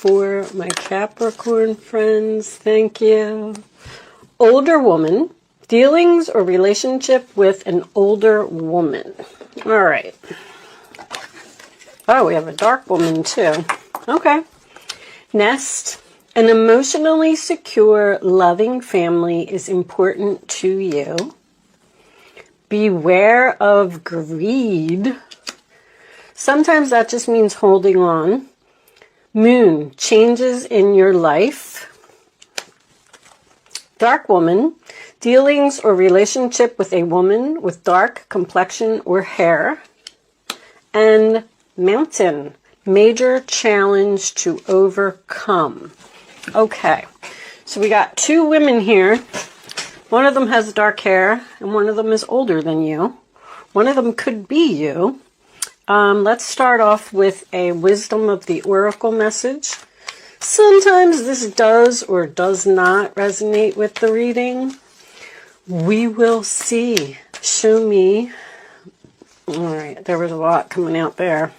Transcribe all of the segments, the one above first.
for my Capricorn friends. Thank you. Older woman. Dealings or relationship with an older woman. All right. Oh, we have a dark woman too. Okay. Nest. An emotionally secure, loving family is important to you. Beware of greed. Sometimes that just means holding on. Moon. Changes in your life. Dark woman. Dealings or relationship with a woman with dark complexion or hair. And mountain. Major challenge to overcome. Okay, so we got two women here. One of them has dark hair and one of them is older than you. One of them could be you. Let's start off with a wisdom of the oracle message. Sometimes this does or does not resonate with the reading. We will see. Show me. All right, there was a lot coming out there.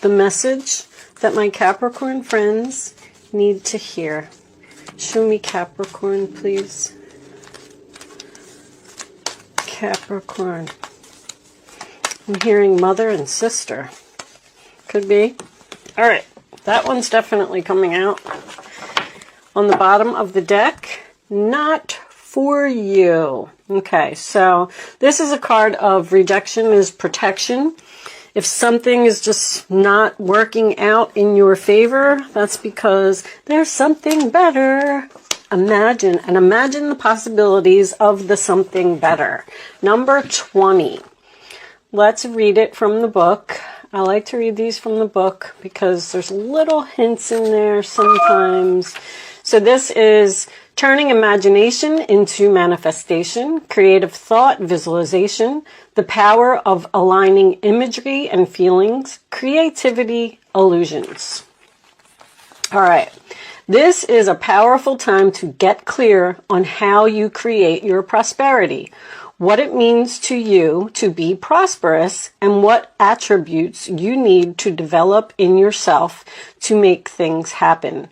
The message that my Capricorn friends need to hear. Show me Capricorn, please. Capricorn. I'm hearing mother and sister. Could be. All right, that one's definitely coming out. On the bottom of the deck, not for you. Okay, so this is a card of rejection is protection. If something is just not working out in your favor, that's because there's something better. Imagine the possibilities of the something better. Number 20. Let's read it from the book. I like to read these from the book because there's little hints in there sometimes. So this is turning imagination into manifestation, creative thought, visualization, the power of aligning imagery and feelings, creativity, illusions. All right. This is a powerful time to get clear on how you create your prosperity, what it means to you to be prosperous, and what attributes you need to develop in yourself to make things happen.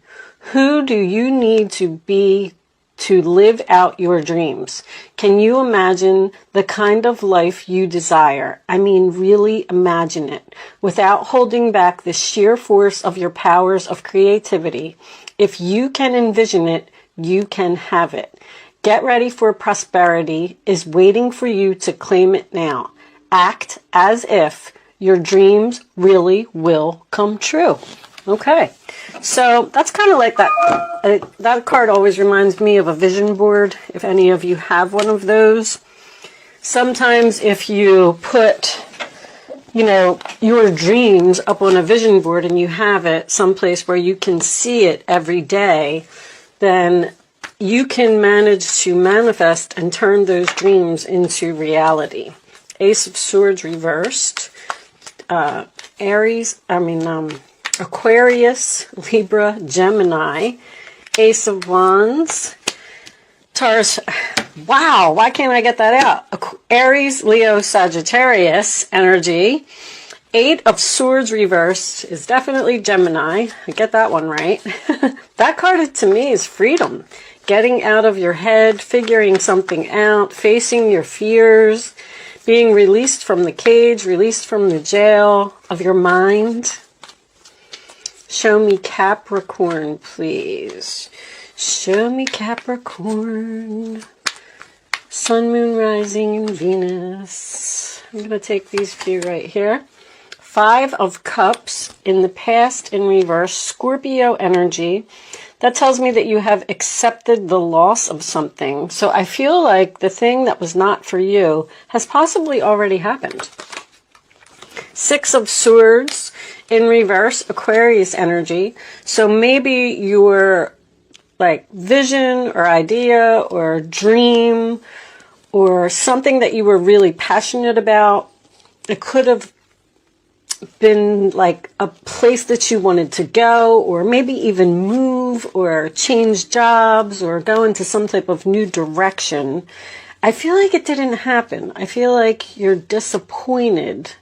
Who do you need to be to live out your dreams? Can you imagine the kind of life you desire? I mean, really imagine it without holding back the sheer force of your powers of creativity. If you can envision it, you can have it. Get ready for prosperity is waiting for you to claim it now. Act as if your dreams really will come true. Okay, so that's kind of like that. That card always reminds me of a vision board, if any of you have one of those. Sometimes if you put, your dreams up on a vision board and you have it someplace where you can see it every day, then you can manage to manifest and turn those dreams into reality. Ace of Swords reversed. Aquarius, Libra, Gemini, Ace of Wands, Taurus. Wow, why can't I get that out? Aries, Leo, Sagittarius energy. Eight of Swords reversed is definitely Gemini. I get that one right. That card to me is freedom. Getting out of your head, figuring something out, facing your fears, being released from the cage, released from the jail of your mind. Show me Capricorn, please. Show me Capricorn. Sun, Moon, Rising, and Venus. I'm going to take these few right here. Five of Cups in the past in reverse. Scorpio energy. That tells me that you have accepted the loss of something. So I feel like the thing that was not for you has possibly already happened. Six of Swords in reverse, Aquarius energy. So maybe your vision or idea or dream or something that you were really passionate about, it could have been like a place that you wanted to go, or maybe even move or change jobs or go into some type of new direction. I feel like it didn't happen. I feel like you're disappointed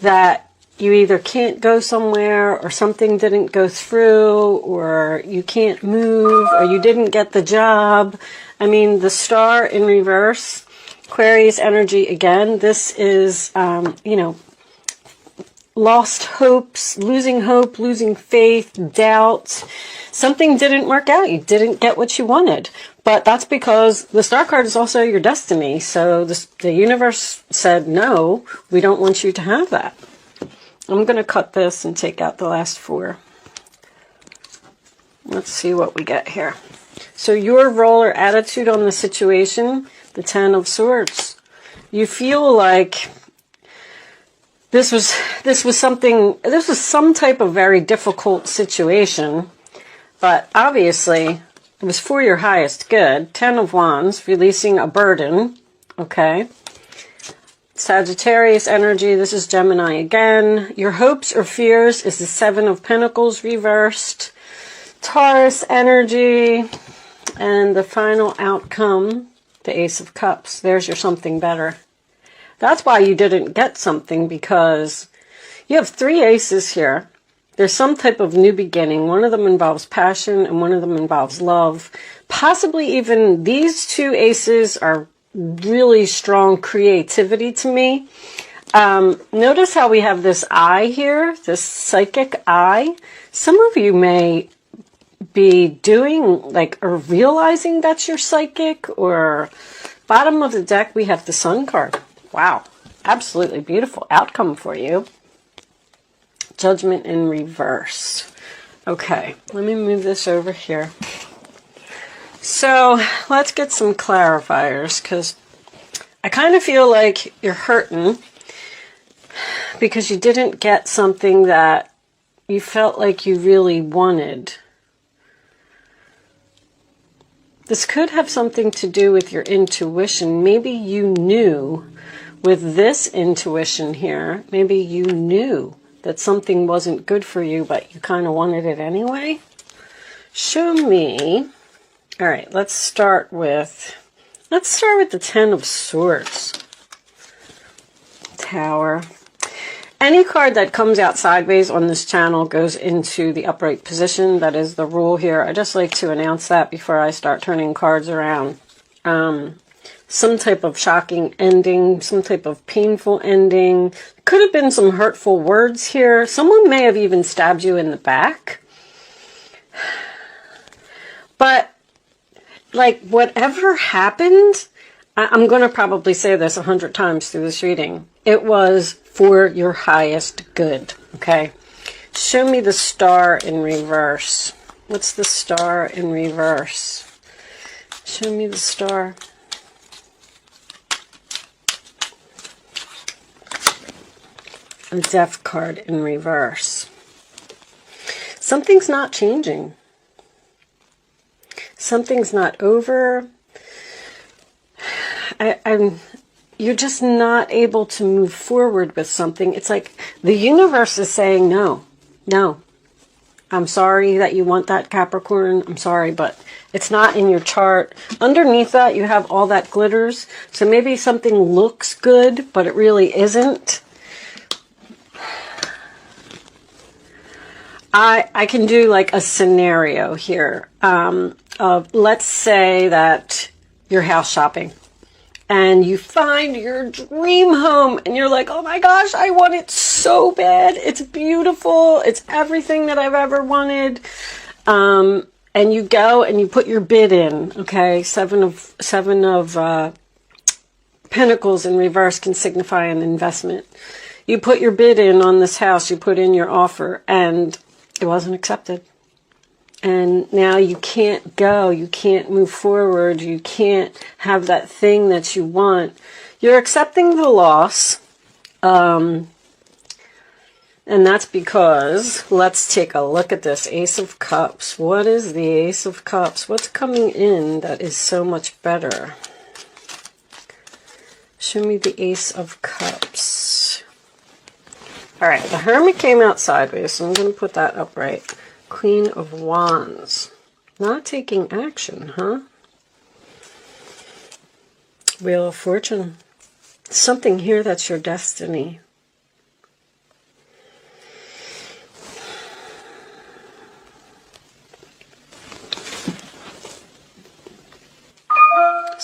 that you either can't go somewhere, or something didn't go through, or you can't move, or you didn't get the job. I mean, the Star in reverse, Aquarius energy again. This is, you know, lost hopes, losing hope, losing faith, doubt. Something didn't work out. You didn't get what you wanted. But that's because the Star card is also your destiny. So the universe said, no, we don't want you to have that. I'm going to cut this and take out the last 4. Let's see what we get here. So your role or attitude on the situation, the 10 of Swords. You feel like this was some type of very difficult situation, but obviously it was for your highest good. 10 of Wands, releasing a burden, okay? Sagittarius energy, this is Gemini again. Your hopes or fears is the 7 of Pentacles reversed. Taurus energy, and the final outcome, the Ace of Cups. There's your something better. That's why you didn't get something, because you have 3 aces here. There's some type of new beginning. One of them involves passion and one of them involves love. Possibly even these 2 aces are really strong creativity to me. Notice how we have this eye here, this psychic eye. Some of you may be doing like or realizing that you're psychic, or bottom of the deck we have the Sun card. Wow, absolutely beautiful outcome for you. Judgment in reverse. Okay, let me move this over here. So let's get some clarifiers, because I kind of feel like you're hurting because you didn't get something that you felt like you really wanted. This could have something to do with your intuition. Maybe you knew with this intuition here, maybe you knew that something wasn't good for you, but you kind of wanted it anyway. Show me. All right, let's start with the 10 of Swords. Tower. Any card that comes out sideways on this channel goes into the upright position. That is the rule here. I just like to announce that before I start turning cards around. Some type of shocking ending, some type of painful ending. Could have been some hurtful words here. Someone may have even stabbed you in the back. But, like, whatever happened, I'm going to probably say this 100 times through this reading. It was for your highest good, okay? Show me the Star in reverse. What's the Star in reverse? Show me the Star. A Death card in reverse. Something's not changing. Something's not over. You're just not able to move forward with something. It's like the universe is saying, no, no. I'm sorry that you want that, Capricorn. I'm sorry, but it's not in your chart. Underneath that, you have all that glitters. So maybe something looks good, but it really isn't. I can do like a scenario here of, let's say that you're house shopping and you find your dream home and you're like, oh my gosh, I want it so bad. It's beautiful. It's everything that I've ever wanted. And you go and you put your bid in. Okay, seven of Pentacles in reverse can signify an investment. You put your bid in on this house. You put in your offer and it wasn't accepted. And now you can't go, you can't move forward, you can't have that thing that you want. You're accepting the loss. And that's because, let's take a look at this Ace of Cups. What is the Ace of Cups? What's coming in that is so much better? Show me the Ace of Cups. All right, the Hermit came out sideways, so I'm going to put that upright. Queen of Wands. Not taking action, huh? Wheel of Fortune. Something here that's your destiny.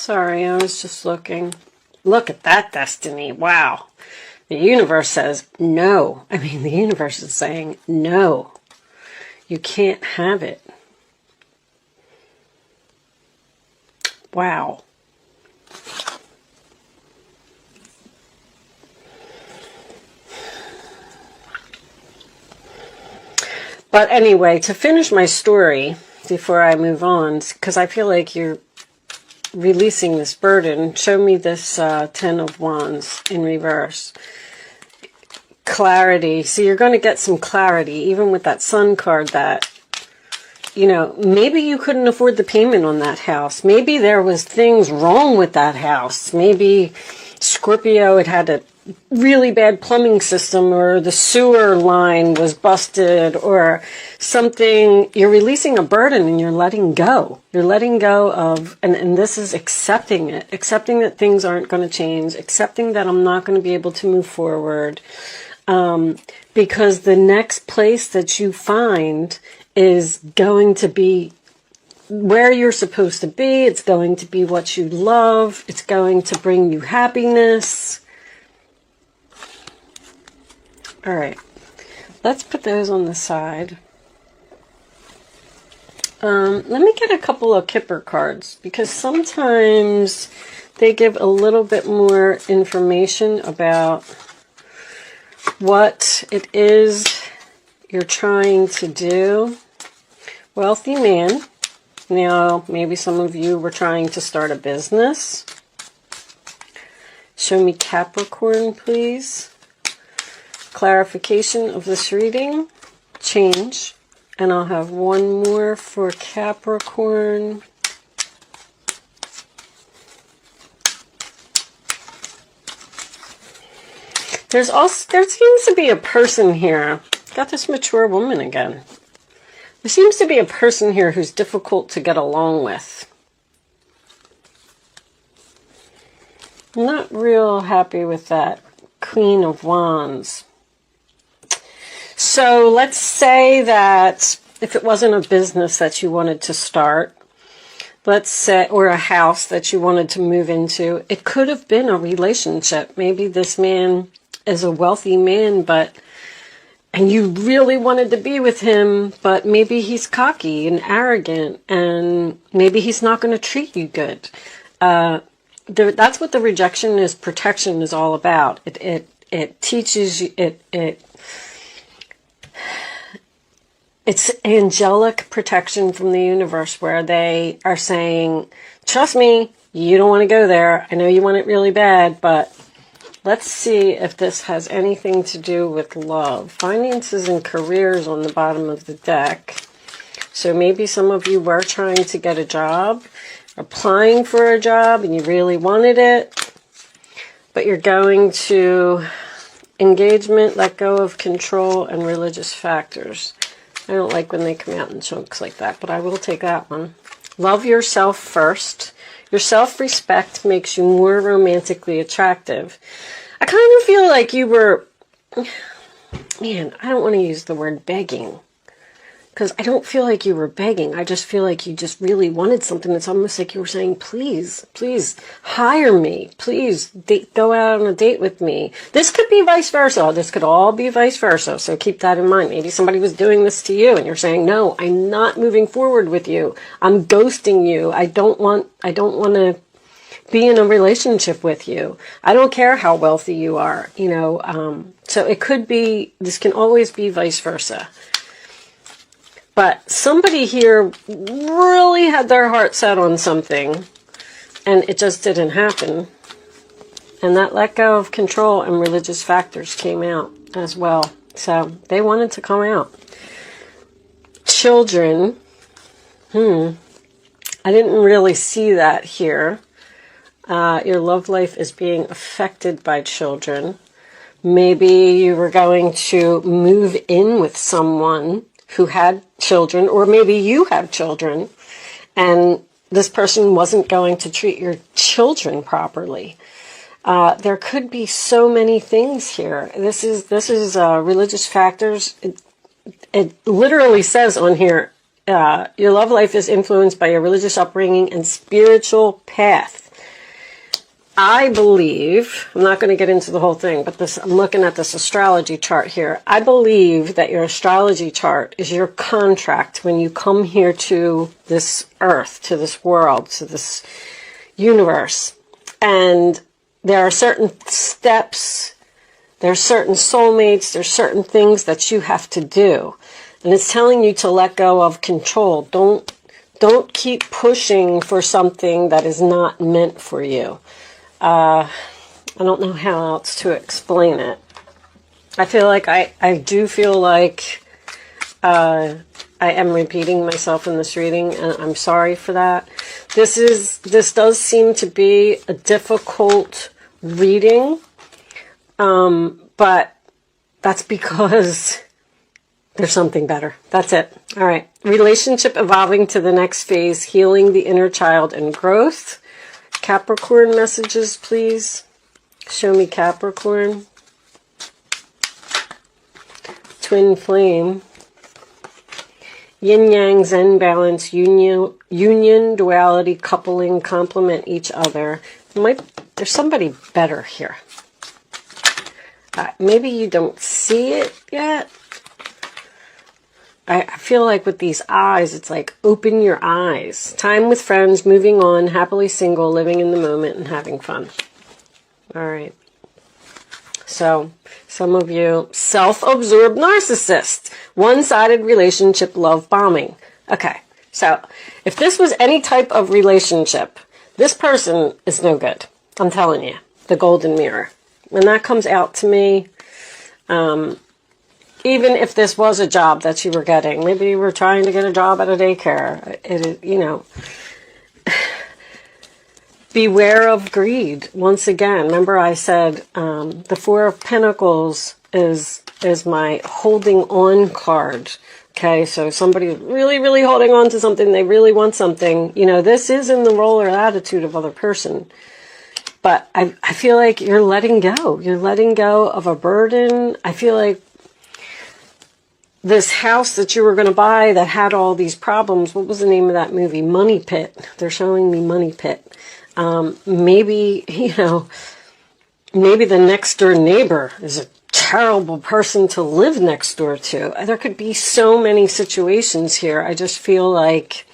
Sorry, I was just looking. Look at that destiny. Wow. The universe says no. I mean, the universe is saying no. You can't have it. Wow. But anyway, to finish my story before I move on, because I feel like you're releasing this burden, show me this Ten of Wands in reverse. Clarity. So you're going to get some clarity, even with that Sun card, that, you know, maybe you couldn't afford the payment on that house. Maybe there was things wrong with that house. Maybe Scorpio had a really bad plumbing system, or the sewer line was busted, or something. You're releasing a burden and you're letting go. You're letting go of, and this is accepting it. Accepting that things aren't going to change. Accepting that I'm not going to be able to move forward. Because the next place that you find is going to be where you're supposed to be. It's going to be what you love. It's going to bring you happiness. All right, let's put those on the side. Let me get a couple of Kipper cards, because sometimes they give a little bit more information about what it is you're trying to do. Wealthy man. Now, maybe some of you were trying to start a business. Show me Capricorn, please. Clarification of this reading. Change. And I'll have one more for Capricorn. There seems to be a person here. Got this mature woman again. There seems to be a person here who's difficult to get along with. I'm not real happy with that Queen of Wands. So let's say that if it wasn't a business that you wanted to start, let's say, or a house that you wanted to move into, it could have been a relationship. Maybe this man is a wealthy man, and you really wanted to be with him, but maybe he's cocky and arrogant, and maybe he's not going to treat you good. That's what the rejection is, protection is all about. It teaches you, it's angelic protection from the universe, where they are saying, trust me, you don't want to go there. I know you want it really bad, but let's see if this has anything to do with love. Finances and careers on the bottom of the deck. So maybe some of you were trying to get a job, applying for a job, and you really wanted it, but you're going to engagement, let go of control, and religious factors. I don't like when they come out in chunks like that, but I will take that one. Love yourself first. Your self-respect makes you more romantically attractive. I kind of feel like you were, man, I don't want to use the word begging, because I don't feel like you were begging. I just feel like you just really wanted something. It's almost like you were saying, please, please hire me. Please go out on a date with me. This could be vice versa. This could all be vice versa. So keep that in mind. Maybe somebody was doing this to you and you're saying, no, I'm not moving forward with you. I'm ghosting you. I don't want to be in a relationship with you. I don't care how wealthy you are, so it could be, this can always be vice versa. But somebody here really had their heart set on something, and it just didn't happen. And that let go of control and religious factors came out as well. So they wanted to come out. Children. I didn't really see that here. Your love life is being affected by children. Maybe you were going to move in with someone who had children, or maybe you have children, and this person wasn't going to treat your children properly. There could be so many things here. This is religious factors. It literally says on here, your love life is influenced by your religious upbringing and spiritual path. I believe, I'm not going to get into the whole thing, but I'm looking at this astrology chart here. I believe that your astrology chart is your contract when you come here to this earth, to this world, to this universe. And there are certain steps, there are certain soulmates, there's certain things that you have to do. And it's telling you to let go of control. Don't keep pushing for something that is not meant for you. I don't know how else to explain it. I feel like I do feel like I am repeating myself in this reading, and I'm sorry for that. This does seem to be a difficult reading, but that's because there's something better. That's it. All right. Relationship evolving to the next phase, healing the inner child and growth. Capricorn messages, please. Show me Capricorn. Twin flame. Yin yang zen balance, union, duality, coupling, complement each other. There's somebody better here. Maybe you don't see it yet. I feel like with these eyes, it's like, open your eyes. Time with friends, moving on, happily single, living in the moment, and having fun. All right. So, some of you, self-absorbed narcissist. One-sided relationship, love bombing. Okay. So, if this was any type of relationship, this person is no good. I'm telling you. The golden mirror. When that comes out to me, even if this was a job that you were getting, maybe you were trying to get a job at a daycare, beware of greed. Once again, remember I said the Four of Pentacles is my holding on card. Okay, so somebody really, really holding on to something, they really want something. This is in the role or attitude of other person. But I feel like you're letting go. You're letting go of a burden. I feel like this house that you were going to buy that had all these problems, what was the name of that movie? Money Pit. They're showing me Money Pit. Maybe, maybe the next door neighbor is a terrible person to live next door to. There could be so many situations here. I just feel like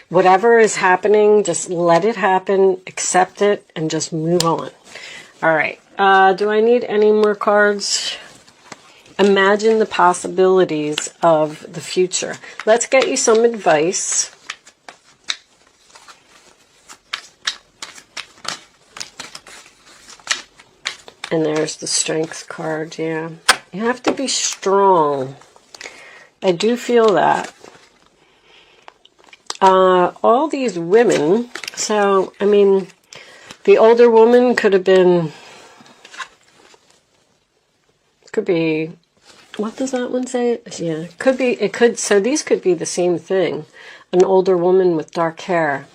whatever is happening, just let it happen, accept it, and just move on. All right. Do I need any more cards? Imagine the possibilities of the future. Let's get you some advice. And there's the Strength card, yeah. You have to be strong. I do feel that. All these women, so, I mean, the older woman could be, what does that one say? Yeah, so these could be the same thing. An older woman with dark hair.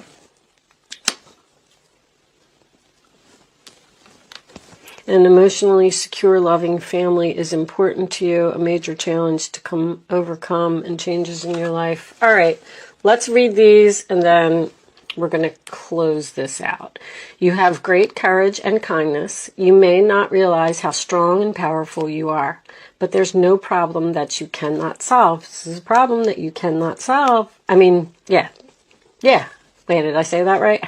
An emotionally secure, loving family is important to you. A major challenge to overcome and changes in your life. All right, let's read these and then we're going to close this out. You have great courage and kindness. You may not realize how strong and powerful you are, but there's no problem that you cannot solve. This is a problem that you cannot solve. I mean, yeah. Wait, did I say that right?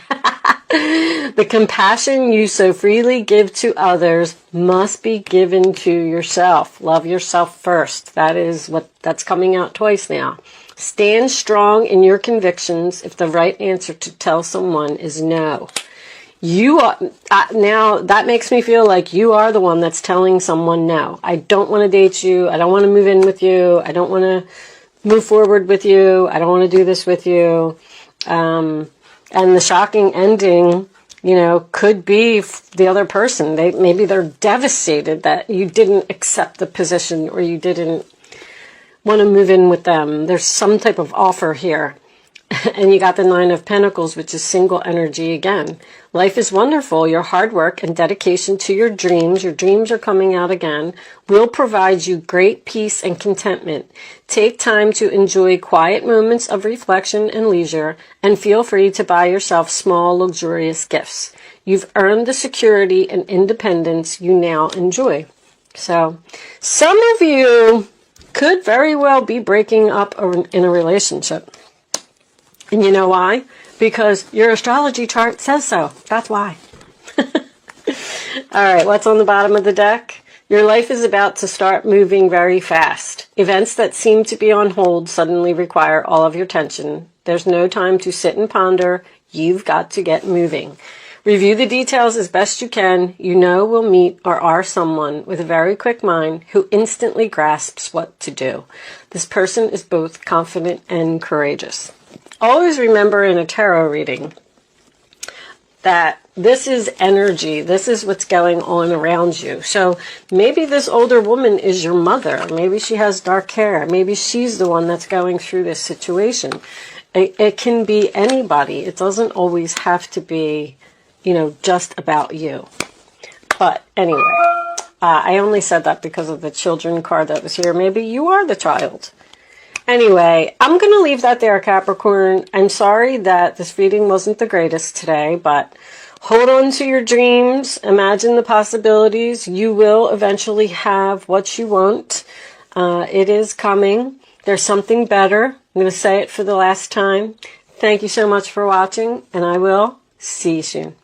The compassion you so freely give to others must be given to yourself. Love yourself first. That's coming out twice now. Stand strong in your convictions if the right answer to tell someone is no. You are, now that makes me feel like you are the one that's telling someone no. I don't want to date you. I don't want to move in with you. I don't want to move forward with you. I don't want to do this with you. And the shocking ending, could be the other person. Maybe they're devastated that you didn't accept the position or you didn't want to move in with them. There's some type of offer here. And you got the Nine of Pentacles, which is single energy again. Life is wonderful. Your hard work and dedication to your dreams are coming out again, will provide you great peace and contentment. Take time to enjoy quiet moments of reflection and leisure, and feel free to buy yourself small, luxurious gifts. You've earned the security and independence you now enjoy. So, some of you could very well be breaking up in a relationship. And you know why? Because your astrology chart says so. That's why. All right, what's on the bottom of the deck? Your life is about to start moving very fast. Events that seem to be on hold suddenly require all of your attention. There's no time to sit and ponder. You've got to get moving. Review the details as best you can. You know we'll meet or are someone with a very quick mind who instantly grasps what to do. This person is both confident and courageous. Always remember in a tarot reading that this is energy. This is what's going on around you. So maybe this older woman is your mother. Maybe she has dark hair. Maybe she's the one that's going through this situation. It can be anybody. It doesn't always have to be, you know, just about you. But anyway, I only said that because of the children card that was here. Maybe you are the child. Anyway, I'm going to leave that there, Capricorn. I'm sorry that this reading wasn't the greatest today, but hold on to your dreams. Imagine the possibilities. You will eventually have what you want. It is coming. There's something better. I'm going to say it for the last time. Thank you so much for watching, and I will see you soon.